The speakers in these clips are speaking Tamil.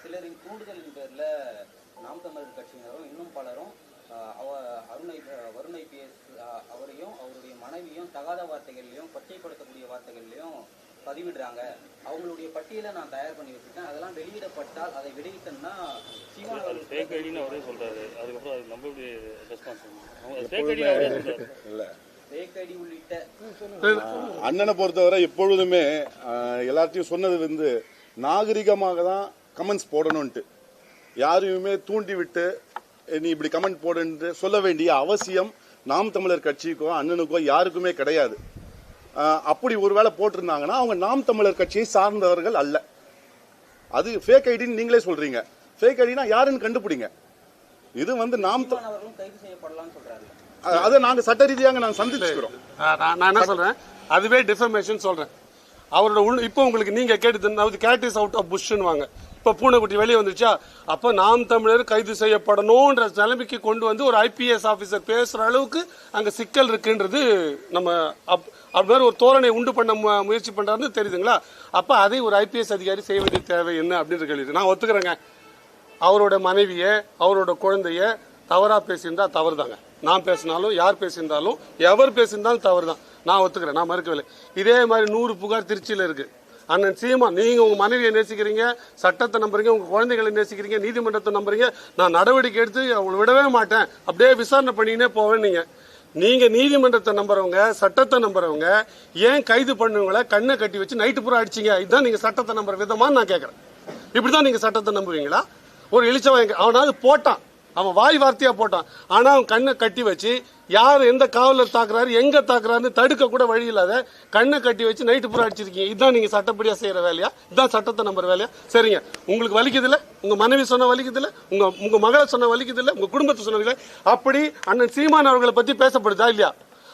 சிலரின் கூடுதலின் பேர்ல நாம் தமிழர் கட்சியினரும் இன்னும் பலரும் வருண் ஐபிஎஸ் அவரையும் அவருடைய மனைவியும் தகாத வார்த்தைகள்லையும் கொச்சைப்படுத்தக்கூடிய வார்த்தைகள்லையும் பதிவிடுறாங்க. அவங்களுடைய பட்டியலை நான் தயார் பண்ணி வச்சிருக்கேன். அதெல்லாம் வெளியிடப்பட்டால் அதை வெளியிட்டோம்னா சீமான் அவரே சொல்றாரு. அதுக்கப்புறம் அது நம்ம அண்ணனை பொறுத்தவரை எப்பொழுதுமே எல்லாத்தையும் சொன்னது வந்து நாகரிகமாக தான் கமெண்ட்ஸ் போடணும்ட்டு, யாரையுமே தூண்டி விட்டு நீ இப்படி கமெண்ட் போடுன்னு சொல்ல வேண்டிய அவசியம் நாம் தமிழர் கட்சிக்கோ அண்ணனுக்கோ யாருக்குமே கிடையாது. அப்படி ஒருவேளை போட்டிருந்தாங்கன்னா அவங்க நாம் தமிழர் கட்சியை சார்ந்தவர்கள் அல்ல. அது ஃபேக் ஐடின்னு நீங்களே சொல்றீங்க. ஃபேக் ஐடினா யாருன்னு கண்டுபிடிங்க. இது வந்து நாம் கைது செய்யப்படலாம் சொல்றாங்க. அதை நாங்க சட்ட ரீதியாக நாங்க சந்திச்சுக்கிறோம். நான் என்ன சொல்றேன், அதுவே டிஃபர்மேஷன் சொல்றேன். அவரோட இப்போ உங்களுக்கு நீங்க கேட்டு கேட் இஸ் அவுட் ஆஃப் புஷ்ன்னு வாங்க. இப்ப பூனைக்குட்டி வெளியே வந்துச்சா, அப்ப நாம் தமிழர் கைது செய்யப்படணும்ன்ற நிலைமைக்கு கொண்டு வந்து ஒரு ஐபிஎஸ் ஆபீசர் பேசுற அளவுக்கு அங்க சிக்கல் இருக்குன்றது நம்ம அப்படி ஒரு தோரணை உண்டு பண்ண முயற்சி பண்றாருன்னு தெரியுதுங்களா? அப்ப அதை ஒரு ஐபிஎஸ் அதிகாரி செய்ய வேண்டிய தேவை என்ன அப்படின்னு கேள்வி நான் ஒத்துக்கிறேங்க. அவரோட மனைவிய அவரோட குழந்தைய தவறா பேசியிருந்தா தவறு தாங்க. நான் பேசினாலும் யார் பேசியிருந்தாலும் எவர் பேசியிருந்தாலும் தவறு தான், நான் ஒத்துக்கிறேன், நான் மறுக்கவில்லை. இதே மாதிரி 100 புகார் திருச்சியில இருக்கு. அண்ணன் சீமான், நீங்க உங்க மனைவியை நேசிக்கிறீங்க, சட்டத்தை நம்புறீங்க, உங்க குழந்தைகளை நேசிக்கிறீங்க, நீதிமன்றத்தை நம்புறீங்க, நான் நடவடிக்கை எடுத்து அவங்களை விடவே மாட்டேன், அப்படியே விசாரணை பண்ணினே போவேன். நீங்க நீதிமன்றத்தை நம்புறவங்க, சட்டத்தை நம்புறவங்க ஏன் கைது பண்ணவங்களை கண்ணை கட்டி வச்சு நைட்டு பூரா அடிச்சீங்க? இதுதான் நீங்க சட்டத்தை நம்புற விதமான்னு நான் கேட்கறேன். இப்படிதான் நீங்க சட்டத்தை நம்புவீங்களா? ஒரு இழிச்சவன் அவனாவது போட்டான், அவன் வாய் வார்த்தையா போட்டான், ஆனா அவன் கண்ணை கட்டி வச்சு யார் எந்த காவலர் தாக்குறாரு எங்க தாக்குறாருன்னு தடுக்க கூட வழி இல்லாத கண்ணை கட்டி வச்சு நைட்டு பூரா அடிச்சிருக்கீங்க. இதுதான் நீங்க சட்டப்படியா செய்யற வேலையா? இதுதான் சட்டத்தை நம்புற வேலையா? சரிங்க, உங்களுக்கு வலிக்குது இல்ல? உங்க மனைவி சொன்ன வலிக்குது இல்ல? உங்க மகளை சொன்ன வலிக்குது இல்ல? உங்க குடும்பத்தை சொன்ன அப்படி அண்ணன் சீமான் அவர்களை பத்தி பேசப்படுதா இல்லையா?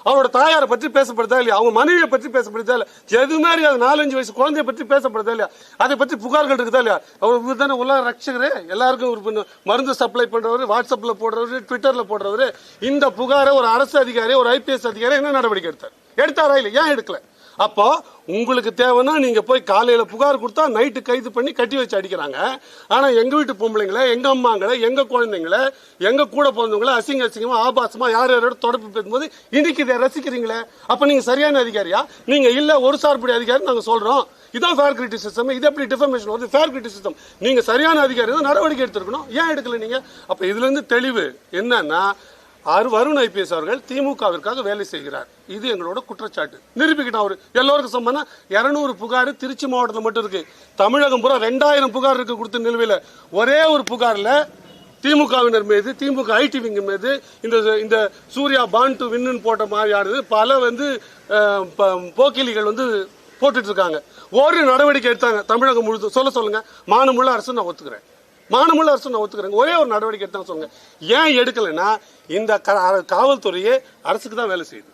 அவரோட தாயாரை பற்றி பேசப்படுதா இல்லையா? அவங்க மனைவியை பற்றி பேசப்படுதா இல்லையா? எது மாதிரி அது 4-5 வயசு குழந்தைய பற்றி பேசப்படுதா இல்லையா? அதை பற்றி புகார்கள் இருக்குதா இல்லையா? அவர் தானே உலக ரட்சகரே, எல்லாருக்கும் ஒரு மருந்து சப்ளை பண்றவரு, வாட்ஸ்அப்ல போடுறவரு, ட்விட்டர்ல போடுறவரு. இந்த புகாரை ஒரு அரசு அதிகாரி, ஒரு ஐபிஎஸ் அதிகாரி என்ன நடவடிக்கை எடுத்தாரா இல்லை? ஏன் எடுக்கல? அப்போ உங்களுக்கு தேவைன்னா நீங்க போய் காலையில புகார் கொடுத்தா நைட்டு கைது பண்ணி கட்டி வச்சு அடிக்கிறாங்க. ஆனா எங்க வீட்டு பொம்பளைங்களை, எங்க அம்மாங்களை, எங்க குழந்தைங்களை, எங்க கூட பிறந்தவங்களை அசிங்கமா ஆபாசமா யாரோட தொடர்பு பேசும்போது இன்னைக்கு இதை ரசிக்கிறீங்களே, அப்ப நீங்க சரியான அதிகாரியா? நீங்க இல்ல ஒரு சார்புடைய அதிகாரி நாங்க சொல்றோம். இதான் ஃபேர் கிரிட்டிசிசம். இது எப்படி டிஃபர்மேஷன் வருது? Fair criticism. நீங்க சரியான அதிகாரி தான் நடவடிக்கை எடுத்திருக்கணும். ஏன் எடுக்கல நீங்க? அப்ப இதுல இருந்து தெளிவு என்னன்னா, வருண் ஐபிஎஸ் அவர்கள் திமுகவிற்காக வேலை செய்கிறார். இது எங்களோட குற்றச்சாட்டு. நிரூபிக்கிட்டோம். அவர் எல்லோருக்கும் சம்பந்தம் 200 புகார் திருச்சி மாவட்டத்தில் மட்டும் இருக்கு. தமிழகம் பூரா 2000 புகார் இருக்கு கொடுத்த நிலுவையில். ஒரே ஒரு புகார்ல திமுகவினர் மீது, திமுக ஐடி விங் மீது இந்த சூர்யா பான் டு வின்னு போட்ட மாதிரியானது பல போக்கிலிகள் போட்டுட்டு இருக்காங்க. ஒரு நடவடிக்கை எடுத்தாங்க தமிழகம் முழுதும்? சொல்லுங்க. மானமுள்ள அரசு நான் ஒத்துக்கிறேன், மானமுள்ள அரசு நான் ஒத்துக்கிறேன். ஒரே ஒரு நடவடிக்கை எடுத்தாங்க சொல்லுங்க. ஏன் எடுக்கலைன்னா, இந்த காவல்துறையே அரசுக்கு தான் வேலை செய்யுது.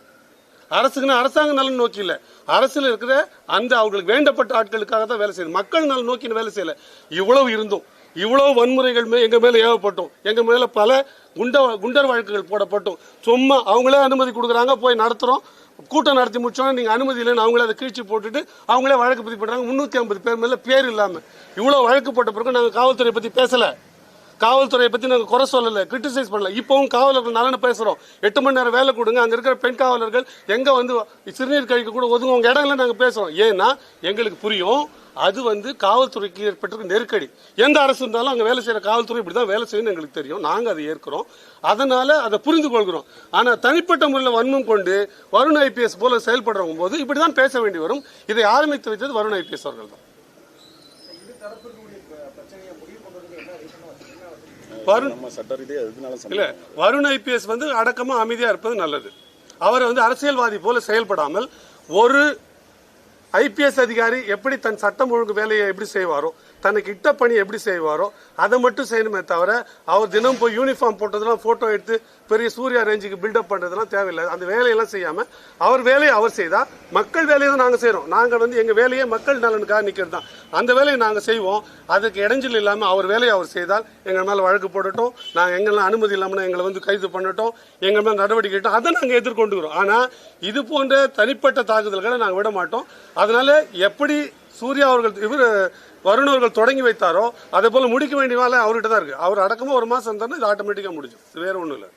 அரசுக்குன்னு அரசாங்க நலன் நோக்கி இல்ல, அரசுல இருக்கிற அந்த அவங்களுக்கு வேண்டப்பட்ட ஆட்களுக்காக தான் வேலை செய்யுது. மக்கள் நலன் நோக்கி வேலை செய்யல. இவ்வளவு இருந்தும் இவ்வளவு வன்முறைகள் எங்க மேல ஏவப்பட்டோம், எங்க மேல பல குண்டர் வழக்குகள் போடப்பட்டோம். சும்மா அவங்களே அனுமதி கொடுக்குறாங்க, போய் நடத்துறோம், கூட்டம் நடத்தி முடிச்சோன்னா நீங்க அனுமதி இல்லைன்னு அவங்களே அதை கீழ்ச்சி போட்டுட்டு அவங்களே வழக்கு பதிவு பண்றாங்க. 350 பேர் மேல பேர் இல்லாம இவ்வளவு வழக்கு போட்ட பிறகு நாங்க காவல்துறையை பத்தி பேசல, காவல்துறையை பத்தி நாங்க குறை சொல்லல, கிரிட்டிசைஸ் பண்ணல. இப்பவும் காவலர்கள் நலனை பேசுறோம். 8 மணி நேரம் வேலை கொடுங்க, அங்க இருக்கிற பெண் காவலர்கள் எங்க சிறுநீர் கழிக்க கூட ஒதுங்க இடங்கள நாங்க பேசுறோம். ஏன்னா எங்களுக்கு புரியும், அது காவல்துறைக்கு ஏற்பட்டிருக்க நெருக்கடி. எந்த அரசு இருந்தாலும் அங்க வேலை செய்யற காவல்துறை இப்படிதான் வேலை செய்யணும் எங்களுக்கு தெரியும். நாங்க அதை ஏற்கிறோம், அதனால அதை புரிந்து கொள்கிறோம். ஆனா தனிப்பட்ட முறையில் வன்மம் கொண்டு வருண் ஐபிஎஸ் போல செயல்படுறவங்க போது இப்படிதான் பேச வேண்டி வரும். இதை ஆரம்பித்து வைத்தது வருண் ஐபிஎஸ் அவர்கள் தான். வருண் ஐபிஎஸ் அடக்கமா அமைதியா இருப்பது நல்லது. அவர் அரசியல்வாதி போல செயல்படாமல், ஒரு ஐபிஎஸ் அதிகாரி எப்படி தன் சட்டம் ஒழுங்கு வேலையை எப்படி செய்வாரோ, தனக்கு இட்ட பணி எப்படி செய்வாரோ அதை மட்டும் செய்யணுமே தவிர, அவர் தினம் போய் யூனிஃபார்ம் போட்டதெல்லாம் போட்டோ எடுத்து பெரிய சூர்யா ரேஞ்சுக்கு பில்டப் பண்றதெல்லாம் தேவையில்லை. அந்த வேலையெல்லாம் செய்யாம அவர் வேலையை அவர் செய்தா, மக்கள் வேலையை தான் நாங்க செய்யறோம். நாங்க எங்க வேலையை மக்கள் நலனுக்காக நிக்கிறது தான். அந்த வேலையை நாங்க செய்வோம். அதுக்கு இடைஞ்சல் இல்லாம அவர் வேலையை அவர் செய்தால் எங்கள் மேல வழக்கு போடட்டும், நாங்க எங்கெல்லாம் அனுமதி இல்லாம எங்களை கைது பண்ணட்டும், எங்கள் மேல நடவடிக்கை எடுத்தோம், அதை நாங்க எதிர்கொண்டுக்கிறோம். ஆனா இது போன்ற தனிப்பட்ட தாக்குதல்களை நாங்க விட மாட்டோம். அதனால எப்படி சூர்யா அவர்கள் வருண் அவர்கள் தொடங்கி வைத்தாரோ அதே போல முடிக்க வேண்டிய வேலை அவர்கிட்ட தான் இருக்கு. அவர் அடக்கமா ஒரு மாசம் இருந்தாருன்னா இது ஆட்டோமேட்டிக்கா முடிஞ்சும். வேற ஒண்ணும் இல்லை.